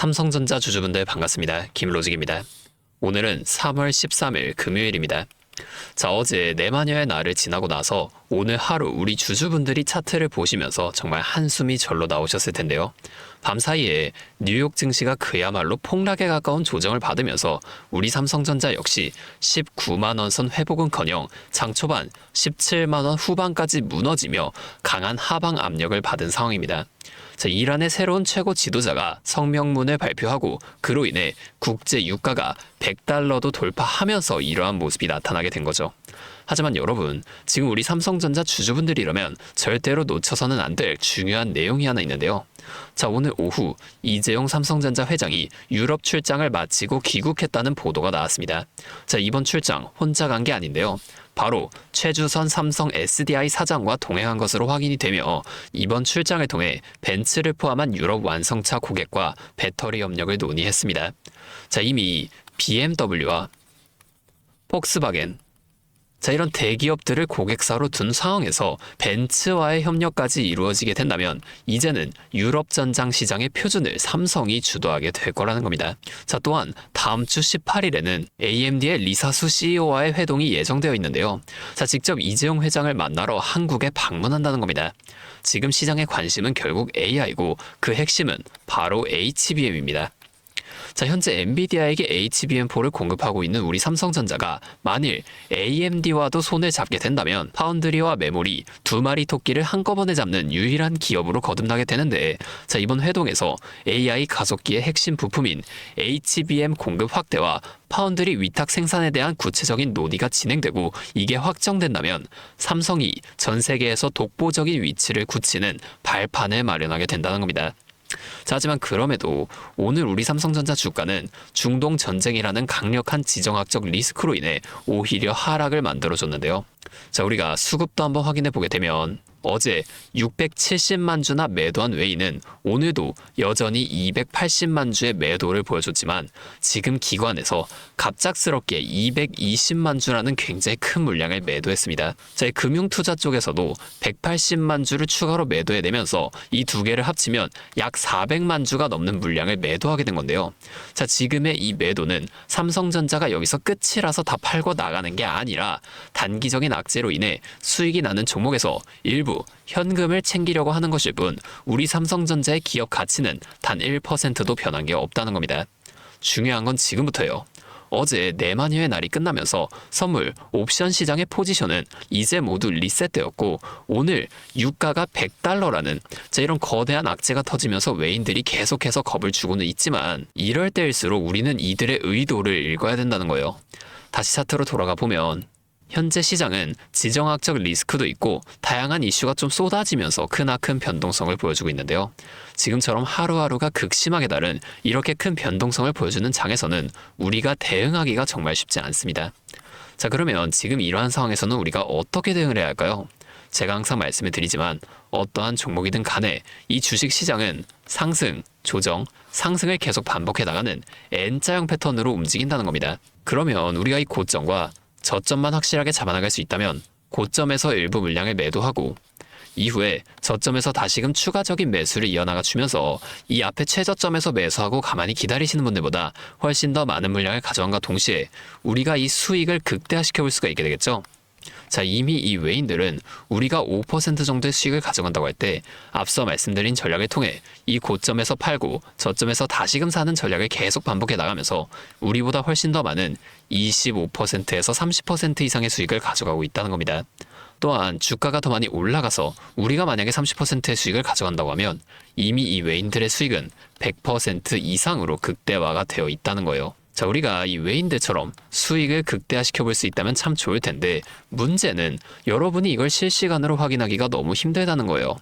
삼성전자 주주분들 반갑습니다. 김로직입니다. 오늘은 3월 13일 금요일입니다. 자, 어제 내마녀의 날을 지나고 나서 오늘 하루 우리 주주분들이 차트를 보시면서 정말 한숨이 절로 나오셨을 텐데요. 밤사이에 뉴욕 증시가 그야말로 폭락에 가까운 조정을 받으면서 우리 삼성전자 역시 19만원 선 회복은커녕 장 초반 17만원 후반까지 무너지며 강한 하방 압력을 받은 상황입니다. 자, 이란의 새로운 최고 지도자가 성명문을 발표하고 그로 인해 국제 유가가 100달러도 돌파하면서 이러한 모습이 나타나게 된 거죠. 하지만 여러분, 지금 우리 삼성전자 주주분들이라면 절대로 놓쳐서는 안 될 중요한 내용이 하나 있는데요. 자, 오늘 오후 이재용 삼성전자 회장이 유럽 출장을 마치고 귀국했다는 보도가 나왔습니다. 자, 이번 출장 혼자 간 게 아닌데요. 바로 최주선 삼성 SDI 사장과 동행한 것으로 확인이 되며 이번 출장을 통해 벤츠를 포함한 유럽 완성차 고객과 배터리 협력을 논의했습니다. 자, 이미 BMW와 폭스바겐, 자, 이런 대기업들을 고객사로 둔 상황에서 벤츠와의 협력까지 이루어지게 된다면 이제는 유럽 전장 시장의 표준을 삼성이 주도하게 될 거라는 겁니다. 자, 또한 다음 주 18일에는 AMD의 리사수 CEO와의 회동이 예정되어 있는데요. 자, 직접 이재용 회장을 만나러 한국에 방문한다는 겁니다. 지금 시장의 관심은 결국 AI고 그 핵심은 바로 HBM입니다. 자, 현재 엔비디아에게 HBM4를 공급하고 있는 우리 삼성전자가 만일 AMD와도 손을 잡게 된다면 파운드리와 메모리 두 마리 토끼를 한꺼번에 잡는 유일한 기업으로 거듭나게 되는데, 자, 이번 회동에서 AI 가속기의 핵심 부품인 HBM 공급 확대와 파운드리 위탁 생산에 대한 구체적인 논의가 진행되고 이게 확정된다면 삼성이 전 세계에서 독보적인 위치를 굳히는 발판을 마련하게 된다는 겁니다. 자, 하지만 그럼에도 오늘 우리 삼성전자 주가는 중동 전쟁이라는 강력한 지정학적 리스크로 인해 오히려 하락을 만들어줬는데요. 자, 우리가 수급도 한번 확인해 보게 되면 어제 670만 주나 매도한 외인은 오늘도 여전히 280만 주의 매도를 보여줬지만 지금 기관에서 갑작스럽게 220만 주라는 굉장히 큰 물량을 매도했습니다. 자, 금융투자 쪽에서도 180만 주를 추가로 매도해내면서 이 두 개를 합치면 약 400만 주가 넘는 물량을 매도하게 된 건데요. 자, 지금의 이 매도는 삼성전자가 여기서 끝이라서 다 팔고 나가는 게 아니라 단기적인 악재로 인해 수익이 나는 종목에서 일부 현금을 챙기려고 하는 것일 뿐 우리 삼성전자의 기업 가치는 단 1%도 변한 게 없다는 겁니다. 중요한 건 지금부터예요. 어제 내마녀의 날이 끝나면서 선물, 옵션 시장의 포지션은 이제 모두 리셋되었고 오늘 유가가 100달러라는 이런 거대한 악재가 터지면서 외인들이 계속해서 겁을 주고는 있지만 이럴 때일수록 우리는 이들의 의도를 읽어야 된다는 거예요. 다시 차트로 돌아가 보면 현재 시장은 지정학적 리스크도 있고 다양한 이슈가 좀 쏟아지면서 크나큰 변동성을 보여주고 있는데요. 지금처럼 하루하루가 극심하게 다른 이렇게 큰 변동성을 보여주는 장에서는 우리가 대응하기가 정말 쉽지 않습니다. 자, 그러면 지금 이러한 상황에서는 우리가 어떻게 대응을 해야 할까요? 제가 항상 말씀을 드리지만 어떠한 종목이든 간에 이 주식시장은 상승, 조정, 상승을 계속 반복해 나가는 N자형 패턴으로 움직인다는 겁니다. 그러면 우리가 이 고점과 저점만 확실하게 잡아나갈 수 있다면 고점에서 일부 물량을 매도하고 이후에 저점에서 다시금 추가적인 매수를 이어나가 주면서 이 앞에 최저점에서 매수하고 가만히 기다리시는 분들보다 훨씬 더 많은 물량을 가져간과 동시에 우리가 이 수익을 극대화시켜 볼 수가 있게 되겠죠. 자, 이미 이 외인들은 우리가 5% 정도의 수익을 가져간다고 할 때 앞서 말씀드린 전략을 통해 이 고점에서 팔고 저점에서 다시금 사는 전략을 계속 반복해 나가면서 우리보다 훨씬 더 많은 25%에서 30% 이상의 수익을 가져가고 있다는 겁니다. 또한 주가가 더 많이 올라가서 우리가 만약에 30%의 수익을 가져간다고 하면 이미 이 외인들의 수익은 100% 이상으로 극대화가 되어 있다는 거예요. 자, 우리가 이 외인들처럼 수익을 극대화시켜 볼 수 있다면 참 좋을 텐데 문제는 여러분이 이걸 실시간으로 확인하기가 너무 힘들다는 거예요.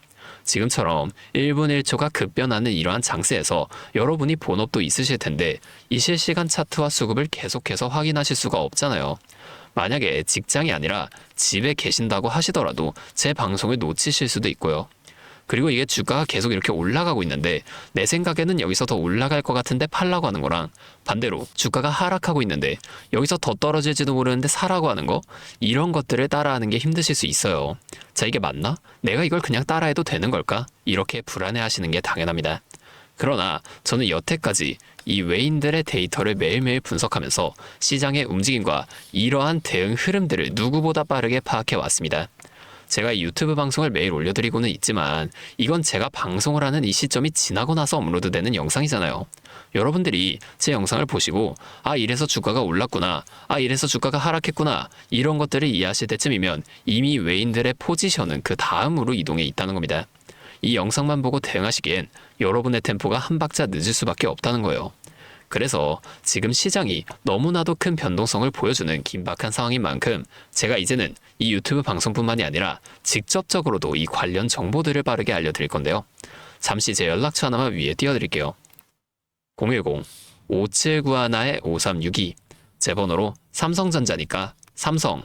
지금처럼 1분 1초가 급변하는 이러한 장세에서 여러분이 본업도 있으실 텐데 이 실시간 차트와 수급을 계속해서 확인하실 수가 없잖아요. 만약에 직장이 아니라 집에 계신다고 하시더라도 제 방송을 놓치실 수도 있고요. 그리고 이게 주가가 계속 이렇게 올라가고 있는데 내 생각에는 여기서 더 올라갈 것 같은데 팔라고 하는 거랑 반대로 주가가 하락하고 있는데 여기서 더 떨어질지도 모르는데 사라고 하는 거, 이런 것들을 따라하는 게 힘드실 수 있어요. 자, 이게 맞나? 내가 이걸 그냥 따라해도 되는 걸까? 이렇게 불안해하시는 게 당연합니다. 그러나 저는 여태까지 이 외인들의 데이터를 매일매일 분석하면서 시장의 움직임과 이러한 대응 흐름들을 누구보다 빠르게 파악해 왔습니다. 제가 이 유튜브 방송을 매일 올려드리고는 있지만 이건 제가 방송을 하는 이 시점이 지나고 나서 업로드되는 영상이잖아요. 여러분들이 제 영상을 보시고 이래서 주가가 올랐구나, 이래서 주가가 하락했구나, 이런 것들을 이해하실 때쯤이면 이미 외인들의 포지션은 그 다음으로 이동해 있다는 겁니다. 이 영상만 보고 대응하시기엔 여러분의 템포가 한 박자 늦을 수밖에 없다는 거예요. 그래서 지금 시장이 너무나도 큰 변동성을 보여주는 긴박한 상황인 만큼 제가 이제는 이 유튜브 방송뿐만이 아니라 직접적으로도 이 관련 정보들을 빠르게 알려드릴 건데요. 잠시 제 연락처 하나만 위에 띄워드릴게요. 010-5791-5362 제 번호로 삼성전자니까 삼성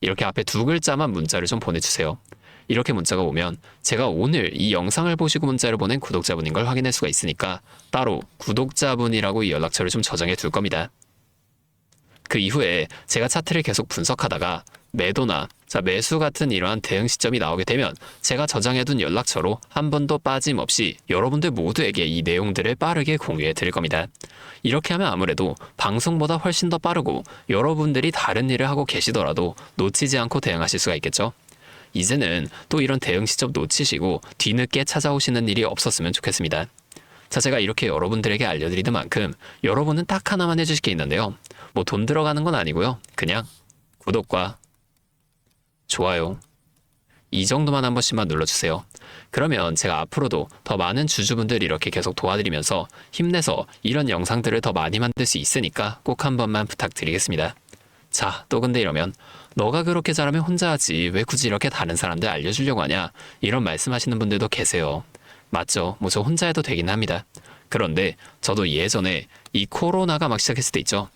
이렇게 앞에 두 글자만 문자를 좀 보내주세요. 이렇게 문자가 오면 제가 오늘 이 영상을 보시고 문자를 보낸 구독자분인 걸 확인할 수가 있으니까 따로 구독자분이라고 이 연락처를 좀 저장해 둘 겁니다. 그 이후에 제가 차트를 계속 분석하다가 매도나 매수 같은 이러한 대응 시점이 나오게 되면 제가 저장해둔 연락처로 한 번도 빠짐없이 여러분들 모두에게 이 내용들을 빠르게 공유해 드릴 겁니다. 이렇게 하면 아무래도 방송보다 훨씬 더 빠르고 여러분들이 다른 일을 하고 계시더라도 놓치지 않고 대응하실 수가 있겠죠. 이제는 또 이런 대응 시점 놓치시고 뒤늦게 찾아오시는 일이 없었으면 좋겠습니다. 제가 이렇게 여러분들에게 알려드리는 만큼 여러분은 딱 하나만 해주실 게 있는데요. 뭐 돈 들어가는 건 아니고요. 그냥 구독과 좋아요 이 정도만 한 번씩만 눌러주세요. 그러면 제가 앞으로도 더 많은 주주분들 이렇게 계속 도와드리면서 힘내서 이런 영상들을 더 많이 만들 수 있으니까 꼭 한 번만 부탁드리겠습니다. 또 근데 이러면 너가 그렇게 잘하면 혼자 하지 왜 굳이 이렇게 다른 사람들 알려주려고 하냐, 이런 말씀하시는 분들도 계세요. 맞죠? 저 혼자 해도 되긴 합니다. 그런데 저도 예전에 이 코로나가 막 시작했을 때 있죠.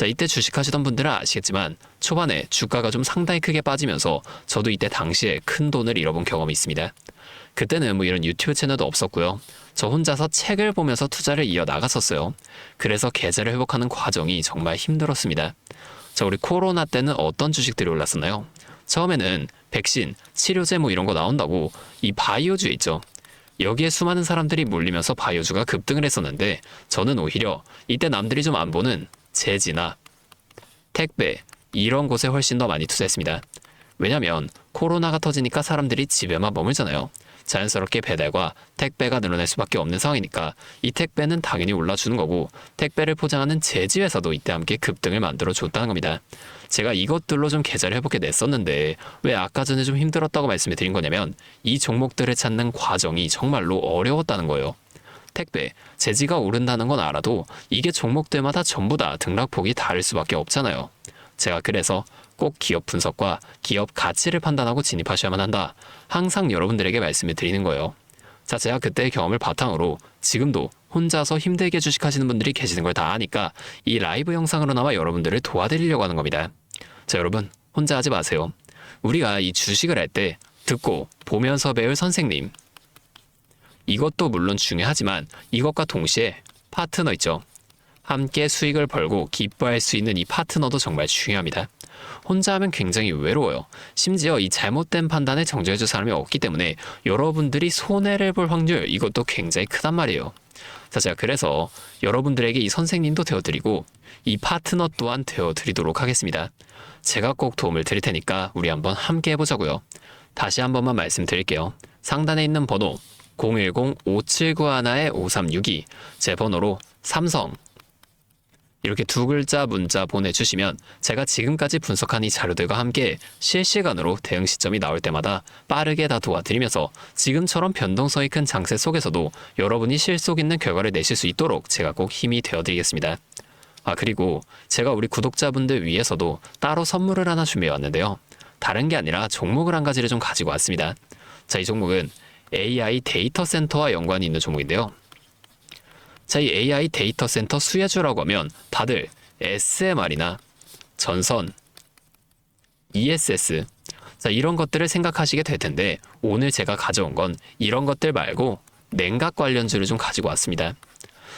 이때 주식하시던 분들은 아시겠지만 초반에 주가가 좀 상당히 크게 빠지면서 저도 이때 당시에 큰 돈을 잃어본 경험이 있습니다. 그때는 이런 유튜브 채널도 없었고요. 저 혼자서 책을 보면서 투자를 이어나갔었어요. 그래서 계좌를 회복하는 과정이 정말 힘들었습니다. 우리 코로나 때는 어떤 주식들이 올랐었나요? 처음에는 백신, 치료제 이런 거 나온다고 이 바이오주에 있죠. 여기에 수많은 사람들이 몰리면서 바이오주가 급등을 했었는데 저는 오히려 이때 남들이 좀 안 보는 제지나 택배 이런 곳에 훨씬 더 많이 투자했습니다. 왜냐면 코로나가 터지니까 사람들이 집에만 머물잖아요. 자연스럽게 배달과 택배가 늘어날 수밖에 없는 상황이니까 이 택배는 당연히 올라주는 거고 택배를 포장하는 제지회사도 이때 함께 급등을 만들어 줬다는 겁니다. 제가 이것들로 좀 계좌를 회복해 냈었는데 왜 아까 전에 좀 힘들었다고 말씀을 드린 거냐면 이 종목들을 찾는 과정이 정말로 어려웠다는 거예요. 택배, 제지가 오른다는 건 알아도 이게 종목들마다 전부 다 등락폭이 다를 수밖에 없잖아요. 제가 그래서 꼭 기업 분석과 기업 가치를 판단하고 진입하셔야만 한다. 항상 여러분들에게 말씀을 드리는 거예요. 제가 그때의 경험을 바탕으로 지금도 혼자서 힘들게 주식하시는 분들이 계시는 걸 다 아니까 이 라이브 영상으로나마 여러분들을 도와드리려고 하는 겁니다. 여러분 혼자 하지 마세요. 우리가 이 주식을 할 때 듣고 보면서 배울 선생님, 이것도 물론 중요하지만 이것과 동시에 파트너 있죠. 함께 수익을 벌고 기뻐할 수 있는 이 파트너도 정말 중요합니다. 혼자 하면 굉장히 외로워요. 심지어 이 잘못된 판단에 정죄해줄 사람이 없기 때문에 여러분들이 손해를 볼 확률, 이것도 굉장히 크단 말이에요. 제가 그래서 여러분들에게 이 선생님도 되어드리고 이 파트너 또한 되어드리도록 하겠습니다. 제가 꼭 도움을 드릴 테니까 우리 한번 함께 해보자고요. 다시 한 번만 말씀드릴게요. 상단에 있는 번호 010-5791-5362 제 번호로 삼성 이렇게 두 글자 문자 보내주시면 제가 지금까지 분석한 이 자료들과 함께 실시간으로 대응 시점이 나올 때마다 빠르게 다 도와드리면서 지금처럼 변동성이 큰 장세 속에서도 여러분이 실속 있는 결과를 내실 수 있도록 제가 꼭 힘이 되어드리겠습니다. 그리고 제가 우리 구독자분들 위해서도 따로 선물을 하나 준비해왔는데요. 다른 게 아니라 종목을 한 가지를 좀 가지고 왔습니다. 이 종목은 AI 데이터 센터와 연관이 있는 종목인데요. 이 AI 데이터 센터 수혜주라고 하면 다들 SMR이나 전선, ESS 이런 것들을 생각하시게 될 텐데 오늘 제가 가져온 건 이런 것들 말고 냉각 관련주를 좀 가지고 왔습니다.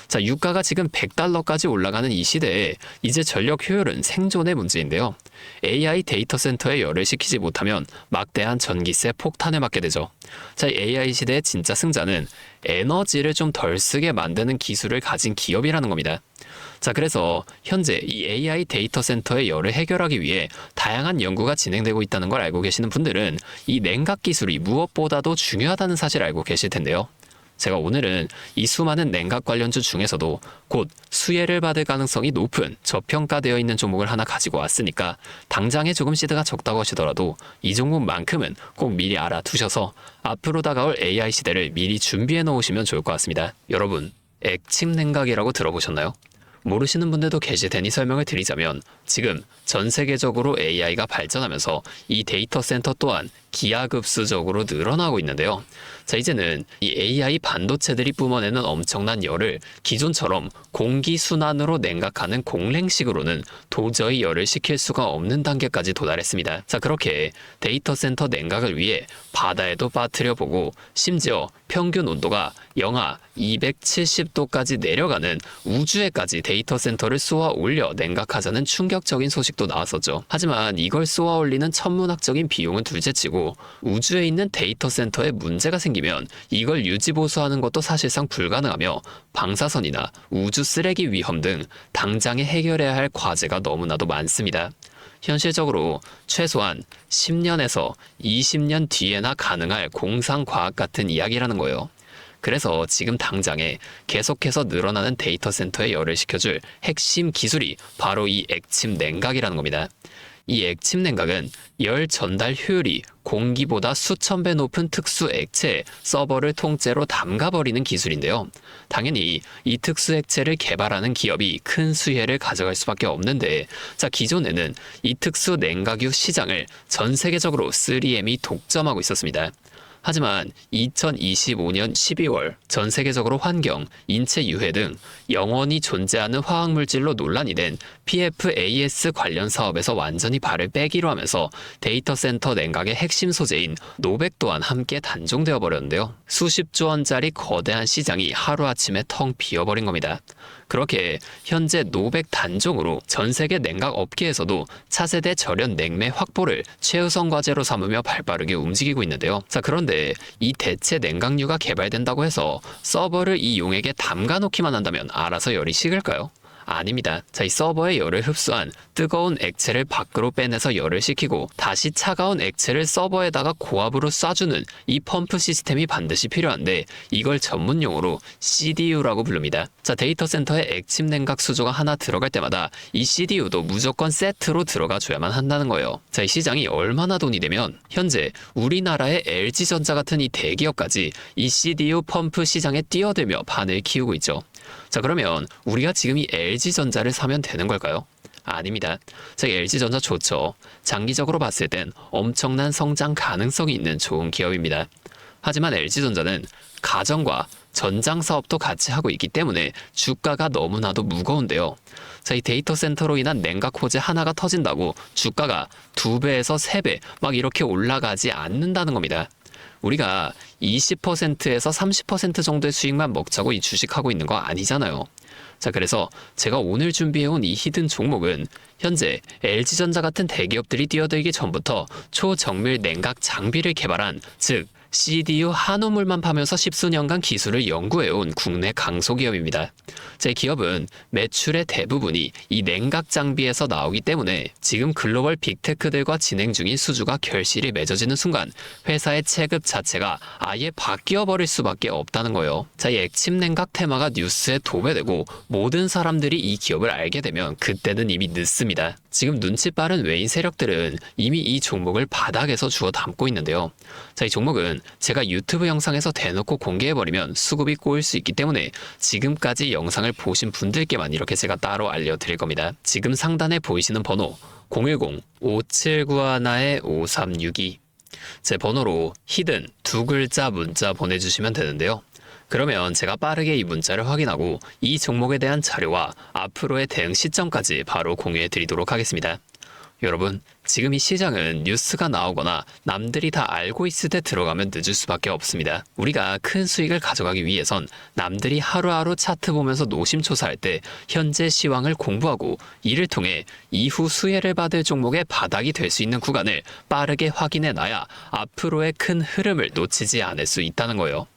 자, 유가가 지금 $100까지 올라가는 이 시대에 이제 전력 효율은 생존의 문제인데요. AI 데이터 센터에 열을 식히지 못하면 막대한 전기세 폭탄을 맞게 되죠. 자, AI 시대의 진짜 승자는 에너지를 좀 덜 쓰게 만드는 기술을 가진 기업이라는 겁니다. 자, 그래서 현재 이 AI 데이터 센터의 열을 해결하기 위해 다양한 연구가 진행되고 있다는 걸 알고 계시는 분들은 이 냉각 기술이 무엇보다도 중요하다는 사실을 알고 계실 텐데요. 제가 오늘은 이 수많은 냉각 관련주 중에서도 곧 수혜를 받을 가능성이 높은 저평가되어 있는 종목을 하나 가지고 왔으니까 당장에 조금 시드가 적다고 하시더라도 이 종목만큼은 꼭 미리 알아두셔서 앞으로 다가올 AI 시대를 미리 준비해 놓으시면 좋을 것 같습니다. 여러분, 액침 냉각이라고 들어보셨나요? 모르시는 분들도 계실 테니 설명을 드리자면 지금 전 세계적으로 AI가 발전하면서 이 데이터 센터 또한 기하급수적으로 늘어나고 있는데요. 자, 이제는 이 AI 반도체들이 뿜어내는 엄청난 열을 기존처럼 공기순환으로 냉각하는 공랭식으로는 도저히 열을 식힐 수가 없는 단계까지 도달했습니다. 자, 그렇게 데이터 센터 냉각을 위해 바다에도 빠뜨려보고 심지어 평균 온도가 영하 270도까지 내려가는 우주에까지 데이터 센터를 쏘아 올려 냉각하자는 충격적인 소식도 나왔었죠. 하지만 이걸 쏘아 올리는 천문학적인 비용은 둘째치고 우주에 있는 데이터 센터에 문제가 생기면 이걸 유지보수하는 것도 사실상 불가능하며 방사선이나 우주 쓰레기 위험 등 당장에 해결해야 할 과제가 너무나도 많습니다. 현실적으로 최소한 10년에서 20년 뒤에나 가능할 공상과학 같은 이야기라는 거예요. 그래서 지금 당장에 계속해서 늘어나는 데이터 센터에 열을 식혀줄 핵심 기술이 바로 이 액침 냉각이라는 겁니다. 이 액침 냉각은 열 전달 효율이 공기보다 수천 배 높은 특수 액체에 서버를 통째로 담가버리는 기술인데요. 당연히 이 특수 액체를 개발하는 기업이 큰 수혜를 가져갈 수밖에 없는데, 자, 기존에는 이 특수 냉각유 시장을 전 세계적으로 3M이 독점하고 있었습니다. 하지만 2025년 12월 전 세계적으로 환경, 인체 유해 등 영원히 존재하는 화학물질로 논란이 된 PFAS 관련 사업에서 완전히 발을 빼기로 하면서 데이터 센터 냉각의 핵심 소재인 노백 또한 함께 단종되어 버렸는데요. 수십조 원짜리 거대한 시장이 하루아침에 텅 비어버린 겁니다. 그렇게 현재 노백 단종으로 전 세계 냉각 업계에서도 차세대 절연 냉매 확보를 최우선 과제로 삼으며 발빠르게 움직이고 있는데요. 자, 그런데 이 대체 냉각유가 개발된다고 해서 서버를 이 용액에 담가 놓기만 한다면 알아서 열이 식을까요? 아닙니다. 자, 이 서버의 열을 흡수한 뜨거운 액체를 밖으로 빼내서 열을 식히고 다시 차가운 액체를 서버에다가 고압으로 쏴주는 이 펌프 시스템이 반드시 필요한데 이걸 전문용어로 CDU라고 부릅니다. 자, 데이터 센터에 액침 냉각 수조가 하나 들어갈 때마다 이 CDU도 무조건 세트로 들어가 줘야만 한다는 거예요. 자, 이 시장이 얼마나 돈이 되면 현재 우리나라의 LG전자 같은 이 대기업까지 이 CDU 펌프 시장에 뛰어들며 판을 키우고 있죠. 자, 그러면 우리가 지금 이 LG전자를 사면 되는 걸까요? 아닙니다. 자, LG전자 좋죠. 장기적으로 봤을 땐 엄청난 성장 가능성이 있는 좋은 기업입니다. 하지만 LG전자는 가정과 전장 사업도 같이 하고 있기 때문에 주가가 너무나도 무거운데요. 자, 이 데이터 센터로 인한 냉각 호재 하나가 터진다고 주가가 2배에서 3배 막 이렇게 올라가지 않는다는 겁니다. 우리가 20%에서 30% 정도의 수익만 먹자고 이 주식하고 있는 거 아니잖아요. 자, 그래서 제가 오늘 준비해온 이 히든 종목은 현재 LG전자 같은 대기업들이 뛰어들기 전부터 초정밀 냉각 장비를 개발한, 즉 CDU 한우물만 파면서 십수년간 기술을 연구해온 국내 강소기업입니다. 제 기업은 매출의 대부분이 이 냉각 장비에서 나오기 때문에 지금 글로벌 빅테크들과 진행 중인 수주가 결실이 맺어지는 순간 회사의 체급 자체가 아예 바뀌어 버릴 수밖에 없다는 거예요. 자, 이 액침 냉각 테마가 뉴스에 도배되고 모든 사람들이 이 기업을 알게 되면 그때는 이미 늦습니다. 지금 눈치 빠른 외인 세력들은 이미 이 종목을 바닥에서 주워 담고 있는데요. 자, 이 종목은 제가 유튜브 영상에서 대놓고 공개해버리면 수급이 꼬일 수 있기 때문에 지금까지 영상을 보신 분들께만 이렇게 제가 따로 알려드릴 겁니다. 지금 상단에 보이시는 번호 010-5791-5362 제 번호로 히든 2글자 문자 보내주시면 되는데요. 그러면 제가 빠르게 이 문자를 확인하고 이 종목에 대한 자료와 앞으로의 대응 시점까지 바로 공유해 드리도록 하겠습니다. 여러분, 지금 이 시장은 뉴스가 나오거나 남들이 다 알고 있을 때 들어가면 늦을 수밖에 없습니다. 우리가 큰 수익을 가져가기 위해선 남들이 하루하루 차트 보면서 노심초사할 때 현재 시황을 공부하고 이를 통해 이후 수혜를 받을 종목의 바닥이 될 수 있는 구간을 빠르게 확인해 놔야 앞으로의 큰 흐름을 놓치지 않을 수 있다는 거예요.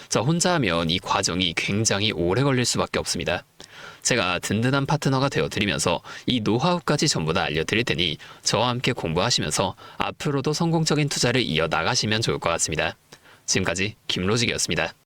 자, 혼자 하면 이 과정이 굉장히 오래 걸릴 수밖에 없습니다. 제가 든든한 파트너가 되어드리면서 이 노하우까지 전부 다 알려드릴 테니 저와 함께 공부하시면서 앞으로도 성공적인 투자를 이어나가시면 좋을 것 같습니다. 지금까지 김로직이었습니다.